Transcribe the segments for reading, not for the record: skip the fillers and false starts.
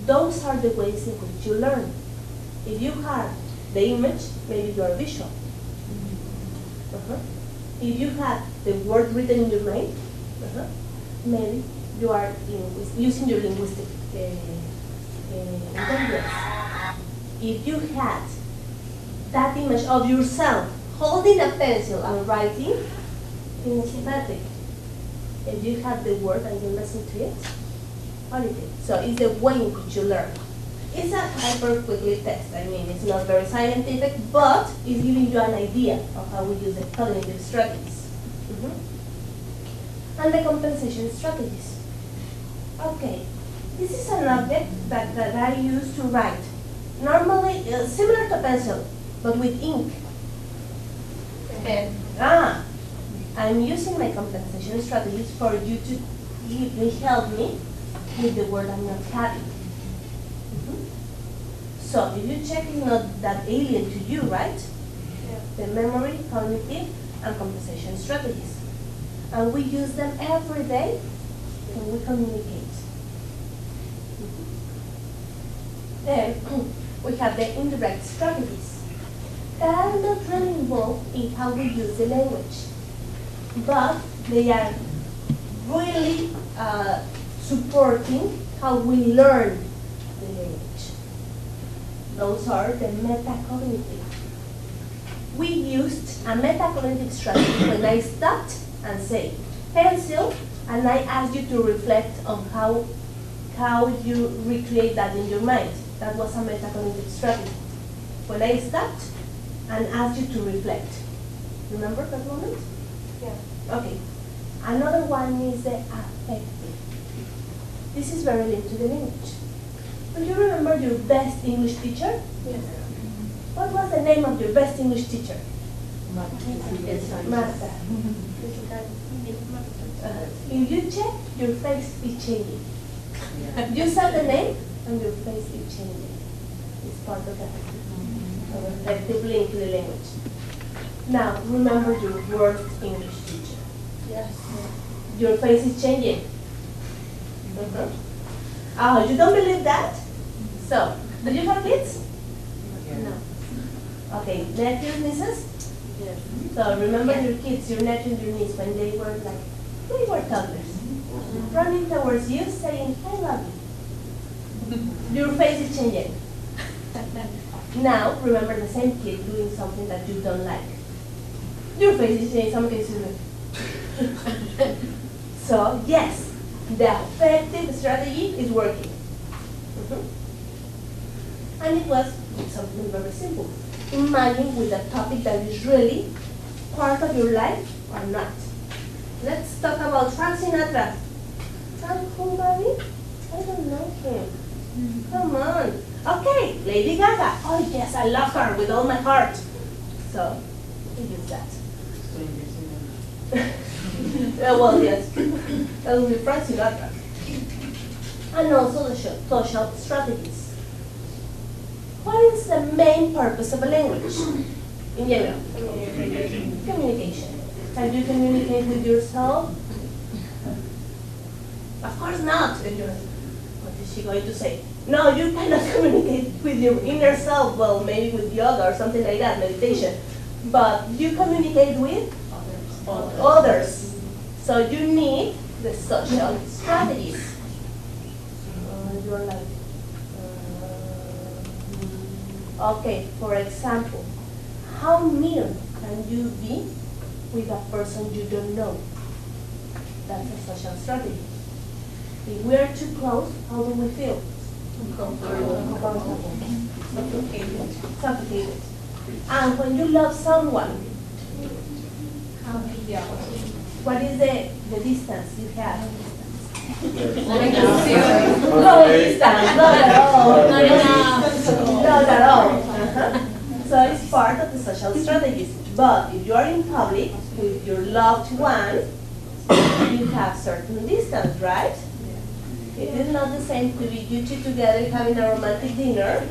those are the ways in which you learn. If you have the image, maybe you are visual. If you have the word written in your mind, maybe you are using your linguistic intelligence. If you had that image of yourself holding a pencil and writing, kinesthetic. If you have the word and you listen to it, auditive. So it's the way in which you learn. It's a hyper quickly test. I mean, it's not very scientific, but it's giving you an idea of how we use the cognitive strategies. And the compensation strategies. Okay, this is an object that I use to write. Normally, similar to pencil, but with ink. I'm using my compensation strategies for you to help me with the word I'm not having. So if you check, it's not that alien to you, right? Yeah. The memory, cognitive, and compensation strategies. And we use them every day when we communicate. Then we have the indirect strategies that are not really involved in how we use the language, but they are really supporting how we learn the language. Those are the metacognitive. We used a metacognitive strategy when I stopped and said pencil, and I asked you to reflect on how you recreate that in your mind. That was a metacognitive strategy. When I stopped and asked you to reflect. Remember that moment? Yeah. Okay. Another one is the affective. This is very linked to the language. Do you remember your best English teacher? Yes. What was the name of your best English teacher? Martha. If you check, your face is changing. You saw the name, and your face is changing. It's part of that. Affective link to the language. Now, remember your worst English teacher. Yes. Your face is changing. Oh, you don't believe that? So, do you have kids? No. Okay, nephews, nieces? Yes. So remember your kids, your nephews, your niece, when they were toddlers, running towards you saying, I love you. Your face is changing. Now, remember the same kid doing something that you don't like. Your face is changing, someone can see. So, yes, the affective strategy is working. And it was something very simple. Imagine with a topic that is really part of your life or not. Let's talk about Frank Sinatra. Frank who, Bobby? I don't know him. Come on. Okay, Lady Gaga. Oh yes, I love her with all my heart. So, we use that. Well, yes. That will be Frank Sinatra. And also the social strategies. What is the main purpose of a language? In general? Communication. Can you communicate with yourself? Of course not. What is she going to say? No, you cannot communicate with your inner self. Well, maybe with yoga or something like that, meditation. But you communicate with others. So you need the social strategies. You're like, okay, for example, how mean can you be with a person you don't know? That's a social strategy. If we are too close, how do we feel? Uncomfortable. Suffocated. And when you love someone, what is the distance you have? No distance, not at all. Not at all. So it's part of the social strategies. But if you are in public with your loved one, you have certain distance, right? It is not the same to be you two together having a romantic dinner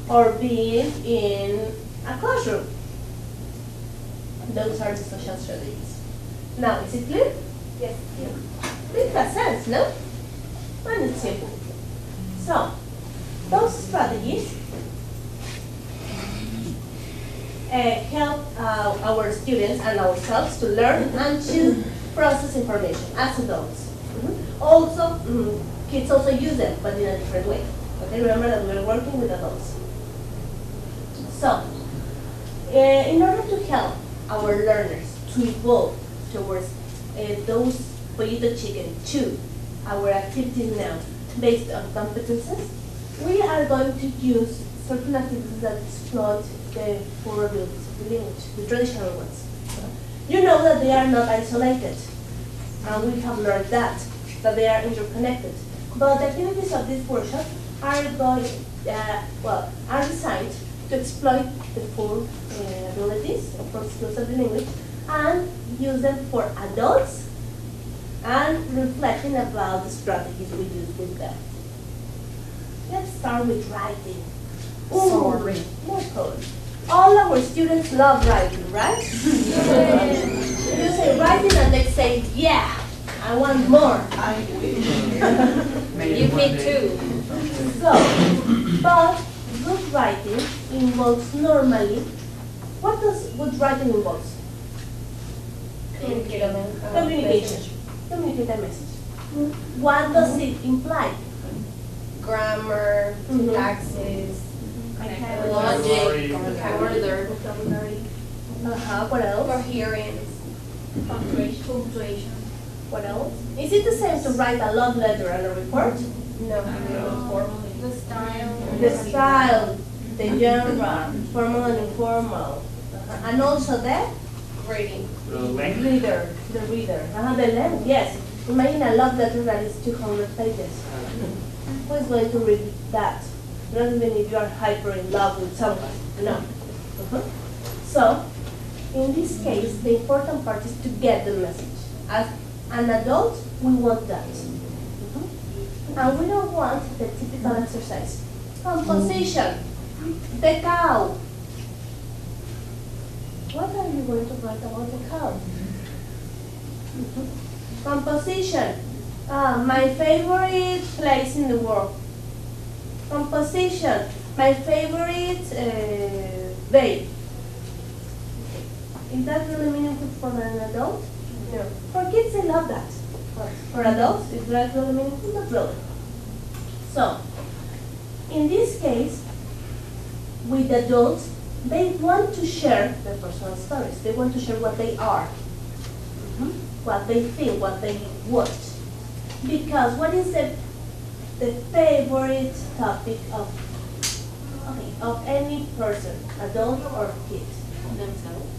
or being in a classroom. Those are the social strategies. Now, is it clear? Yes. It has sense, no? And it's simple. So, those strategies help our students and ourselves to learn and to process information as adults. Also, kids also use them, but in a different way. Okay, remember that we're working with adults. So, in order to help our learners to evolve towards those pollito chicken to our activities now based on competences, we are going to use certain activities that exploit the four abilities of the language, the traditional ones. You know that they are not isolated, and we have learned that they are interconnected. But the activities of this workshop are are designed to exploit the four abilities, four skills of the language, and use them for adults and reflecting about the strategies we use with them. Let's start with writing. Sorry. No problem. All our students love writing, right? You say writing and they say, yeah, I want more. You me too. So, but good writing involves normally, what does good writing involves? Communication. Communicate a message. What does it imply? Grammar, Mhm. taxes, Logic, order, vocabulary. What else? coherence, punctuation. What else? Is it the same to write a love letter and a report? No. The style. The style, the genre, formal and informal. And also the Reading. reader, the reader. The length, yes. Imagine a love letter that is 200 pages. Who is going to read that? Not even if you are hyper in love with someone. No. So, in this case, the important part is to get the message. As an adult, we want that. And we don't want the typical exercise. Composition. The cow. What are you going to write about the cow? Composition. My favorite place in the world. Composition. My favorite day. Is that really meaningful for an adult? No. For kids, they love that. But for adults, is that really meaningful? Not really. So, in this case, with adults, they want to share their personal stories. They want to share what they are, what they think, what they want. Because what is the favorite topic of any person, adult or kid?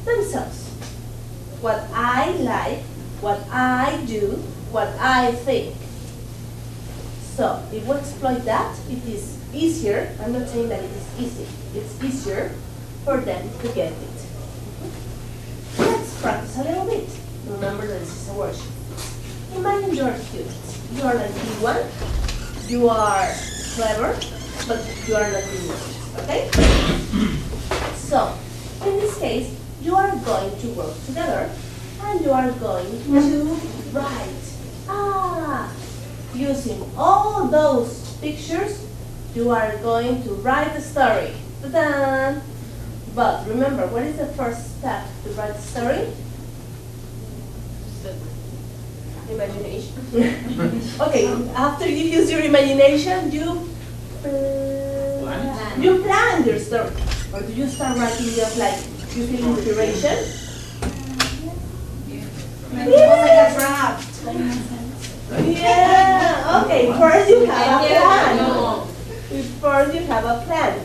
Themselves. What I like, what I do, what I think. So if we exploit that, it is easier. I'm not saying that it is easy. It's easier for them to get it. Let's practice a little bit. Remember that this is a workshop. Imagine you are students. You are not B1. You are clever, but you are not English. Okay? So, in this case, you are going to work together and you are going to write. Using all those pictures, you are going to write a story. Ta-da! But remember, what is the first step to write a story? Imagination. Okay, after you use your imagination, you plan your story. Or do you start writing just like you feel inspiration? Like a draft. Yeah, okay, first you have a plan. First you have a plan.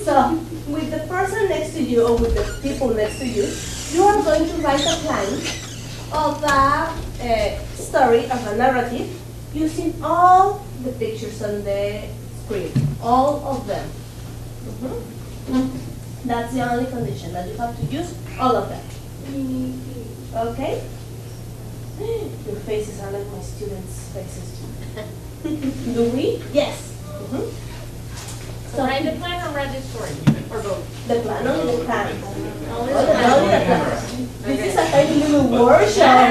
So, with the person next to you or with the people next to you, you are going to write a plan of a story, of a narrative, using all the pictures on the screen, all of them. That's the only condition, that you have to use all of them. Okay? Your faces are like my students' faces. Do we? Yes. So write the plan or write the story? Or both? The plan, only the plan. Only Only the plan. This is a tiny little workshop.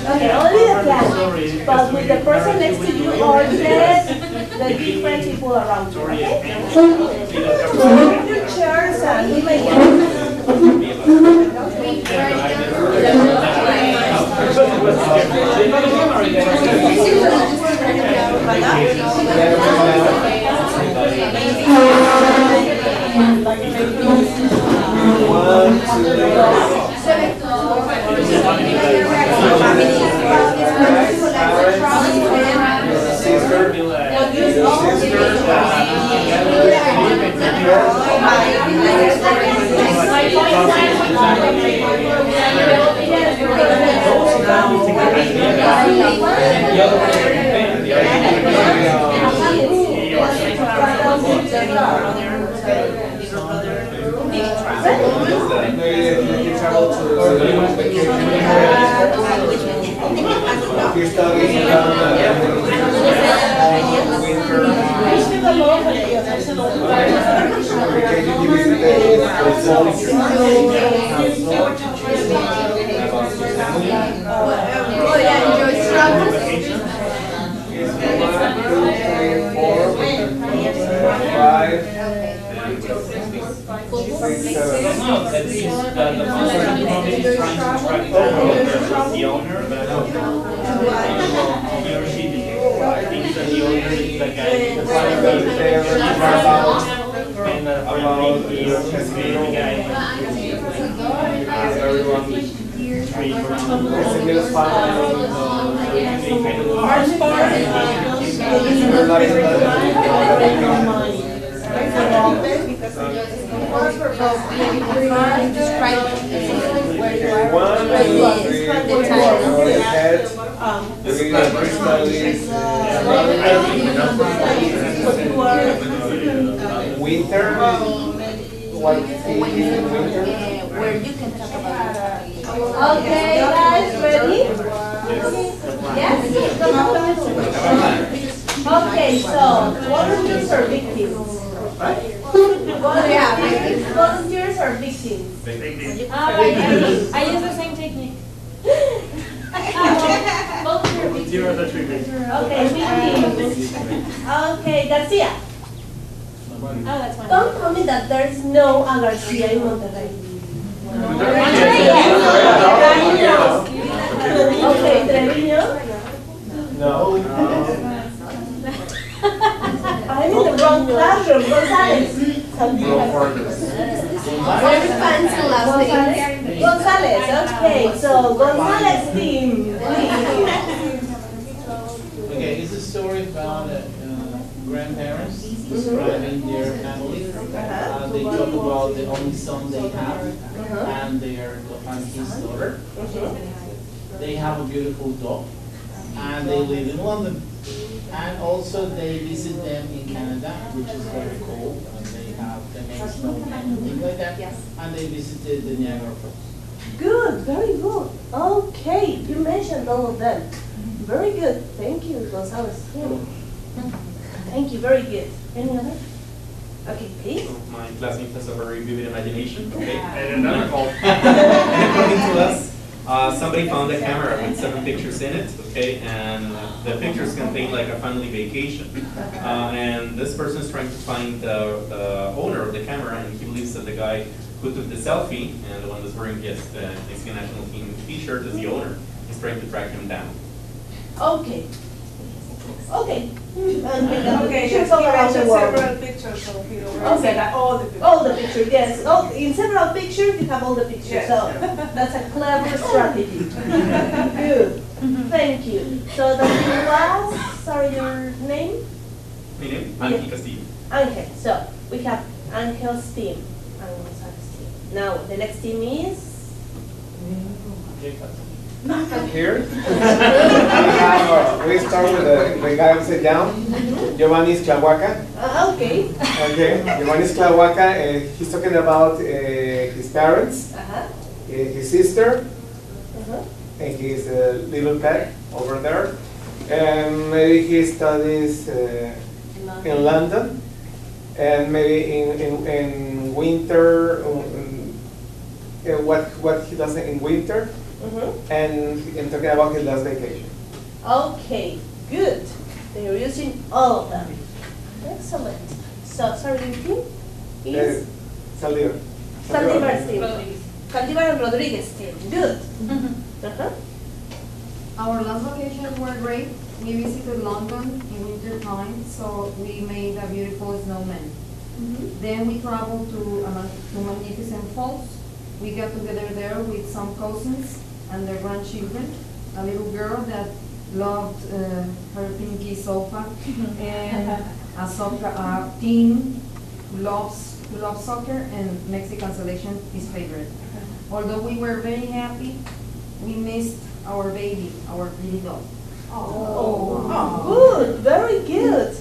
Okay, only the piano. But with the person next to you or the different people around you, okay? Move your chairs and we may the owner, but he or she thinks that the owner is the guy and apparently he or she is the guy. Winter. Where you can talk about Okay, guys, ready? Yes? Okay, so volunteers or victims? Volunteers or victims? I use the same technique. Zero the trigger. Okay, victims. Okay, Garcia. Oh, that's fine. Don't tell me that there's no a Garcia in Monterrey. Okay, Treviño. No. I'm in the wrong classroom. González. Very fancy last name. González. Okay, so González team, please. Okay, it's a story about grandparents describing their family. They talk about the only son they have and his daughter. They have a beautiful dog and they live in London. And also they visit them in Canada, which is very cold, and they have the main snow and things like that. And they visited the Niagara Falls. Good, very good. Okay, you mentioned all of them. Very good. Thank you, González. Thank you, very good. Any other? Okay, please. My classmate has a very vivid imagination. Okay, and another call. According to us, somebody found a camera with 7 pictures in it. Okay, and the pictures contain like a family vacation. And this person is trying to find the owner of the camera, and he believes that the guy who took the selfie and the one that's wearing his Mexican national team T-shirt is the owner. He's trying to track him down. Okay. Okay. Okay, Pictures yes, all he around the mentioned world. several pictures, so he already Okay. said that all the pictures. All the pictures, yes. Oh, in several pictures, you have all the pictures. Yes. So that's a clever strategy. Good. Thank you. So the thing was, sorry, your name? My name? Ángel Castillo. Angel. So we have Angel's team and González's team. Now the next team is. Here. We start with the guy upside down. Giovanni's Clahuaca. Okay. Okay. Giovanni's Clahuaca. He's talking about his parents, his sister, and his little pet over there. And maybe he studies in London. And maybe in winter, what he does in winter. and talking about his last vacation. Okay, good. They're using all of them. Excellent. So, sorry, your team is Saldivar. Saldivar's team. Saldivar and Rodriguez team. Good. Our last vacations were great. We visited London in winter time, so we made a beautiful snowman. Then we traveled to Magnificent Falls. We got together there with some cousins and their grandchildren. A little girl that loved her pinky sofa, and a teen who loves soccer, and Mexican selection is favorite. Although we were very happy, we missed our baby, our little dog. Oh, good, very good.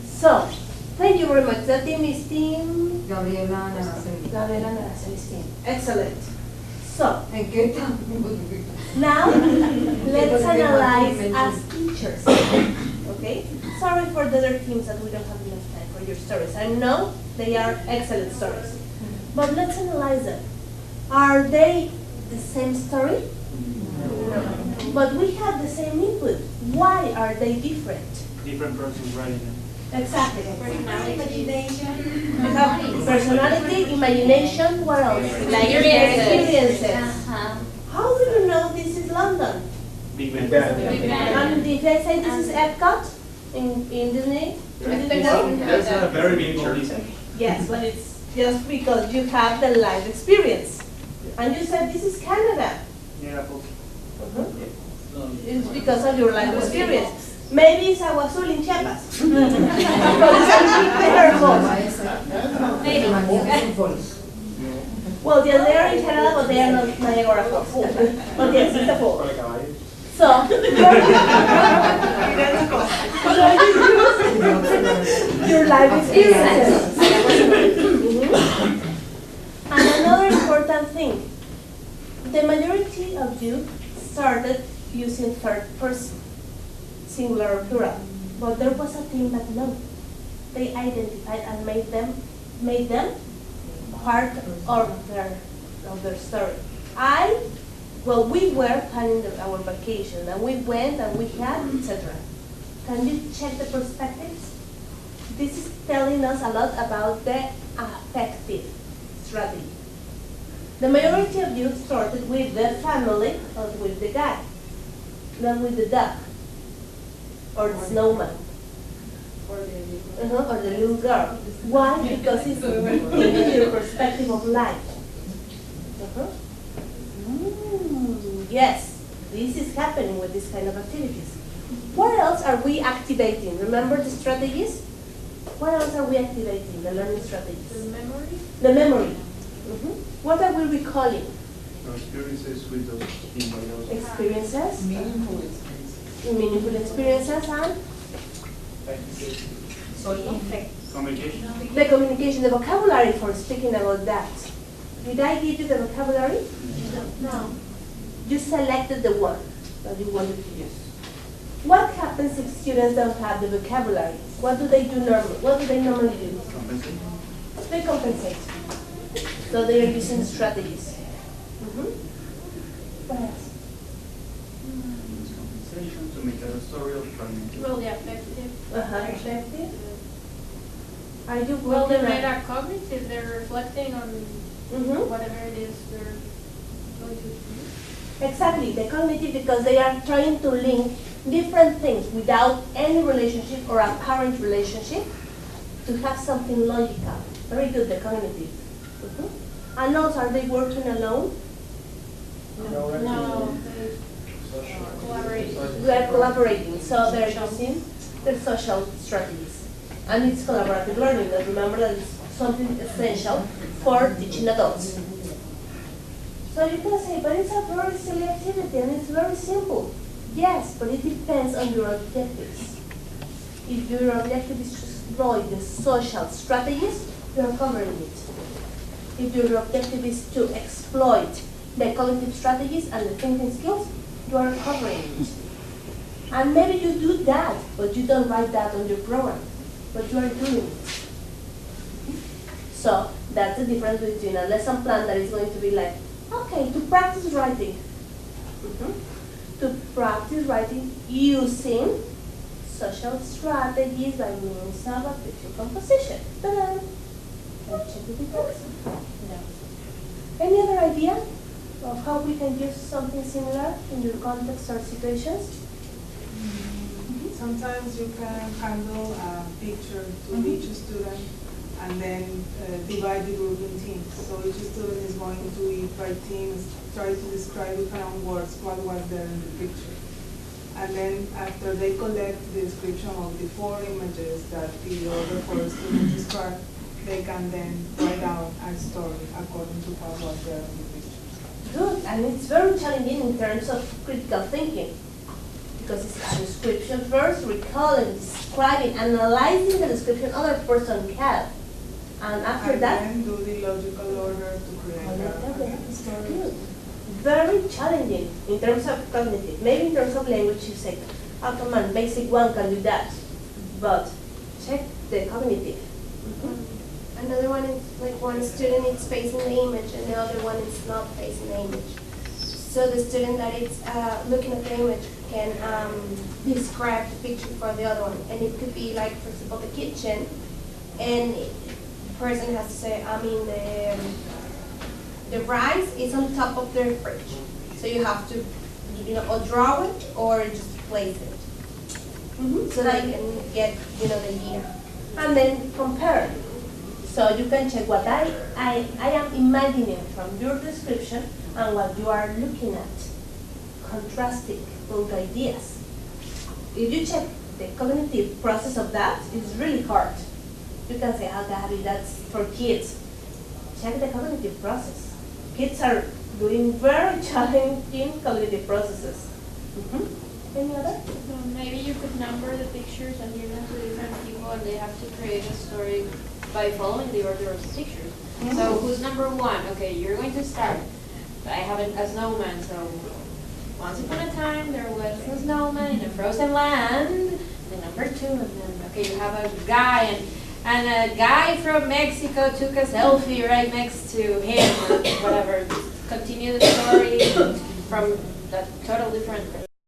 So, thank you very much. The team is team Gabriela Ladron team. Excellent. So, and Kate. now let's analyze as teachers. Okay? Sorry for the other teams that we don't have enough time for your stories. I know they are excellent stories. But let's analyze them. Are they the same story? No. But we have the same input. Why are they different? Different persons writing it. Exactly. Imagination. We have personality, imagination, what else? Experiences. How do you know this is London? Big Ben. And if I say this is Epcot in Disney? That's a very big church. Yes, but it's just because you have the life experience. And you said this is Canada. Yeah, It's because of your life experience. Maybe it's Agua Azul in Chiapas. But it's Maybe. Well, yeah, they are in Canada, but they are not Niagara Falls. But yes, it's a fall. So, your life experiences. And another important thing, the majority of you started using third person, singular or plural, but there was a team that no, they identified and made them part of their story. We were planning our vacation, and we went and we had, etc. Can you check the perspectives? This is telling us a lot about the affective strategy. The majority of you started with the family or with the guy, not with the duck or the snowman. Or the little girl. Why? Because it's giving your perspective of life. Yes, this is happening with this kind of activities. What else are we activating? Remember the strategies? What else are we activating, the learning strategies? The memory? The memory. What are we recalling? Our experiences with those things. Experiences? Meaningful experience. Meaningful experiences and? Communication. The communication, the vocabulary for speaking about that. Did I give you the vocabulary? No. You selected the one that you wanted to use. What happens if students don't have the vocabulary? What do they do normally? What do they normally do? Compensate. They compensate. So they are using strategies. What else? Compensation to make a story of fragment. Well, the affective. Effective. Are you Well, they working made on- a cognitive, they're reflecting on whatever it is they're going to do. Exactly, the cognitive, because they are trying to link different things without any relationship or apparent relationship to have something logical. Very good, the cognitive. And also, are they working alone? No, they collaborate. They are collaborating, so they're using their social strategies. And it's collaborative learning, and remember that it's something essential for teaching adults. So you can say, but it's a very silly activity and it's very simple. Yes, but it depends on your objectives. If your objective is to exploit the social strategies, you are covering it. If your objective is to exploit the cognitive strategies and the thinking skills, you are covering it. And maybe you do that, but you don't write that on your program, but you are doing it. So that's the difference between a lesson plan that is going to be like, okay, to practice writing, To practice writing using social strategies by means of a picture composition. Ta-da! Let's check the details. No. Any other idea of how we can use something similar in your context or situations? Sometimes you can handle a picture to each student and then divide the group in teams. So each student is going to eat by teams, try to describe with their own words what was there in the picture. And then after they collect the description of the 4 images that the other 4 students described, they can then write out a story according to what was there in the picture. Good, and it's very challenging in terms of critical thinking. Because it's a description first, recalling, describing, analyzing the description other person had. And after that, then do the logical order to create a story. good. Very challenging in terms of cognitive. Maybe in terms of language you say, oh come on, basic one can do that. But check the cognitive. Another one is like one student is facing the image and the other one is not facing the image. So the student that is looking at the image can describe the picture for the other one. And it could be like, for example, the kitchen, and the person has to say, I mean, the rice is on top of the fridge. So you have to, or draw it or just place it. So that you can get, the idea. And then compare. So you can check what I am imagining from your description and what you are looking at. Contrasting both ideas. If you check the cognitive process of that, it's really hard. You can say, oh, Gabby, that's for kids. Check the cognitive process. Kids are doing very challenging cognitive processes. Any other? So maybe you could number the pictures and give them to different people, and they have to create a story by following the order of the pictures. So who's number 1? Okay, you're going to start. I have a snowman, so once upon a time there was a snowman in a frozen land. And number 2, and then okay, you have a guy, and a guy from Mexico took a selfie right next to him, or whatever. Just continue the story from a total different perspective.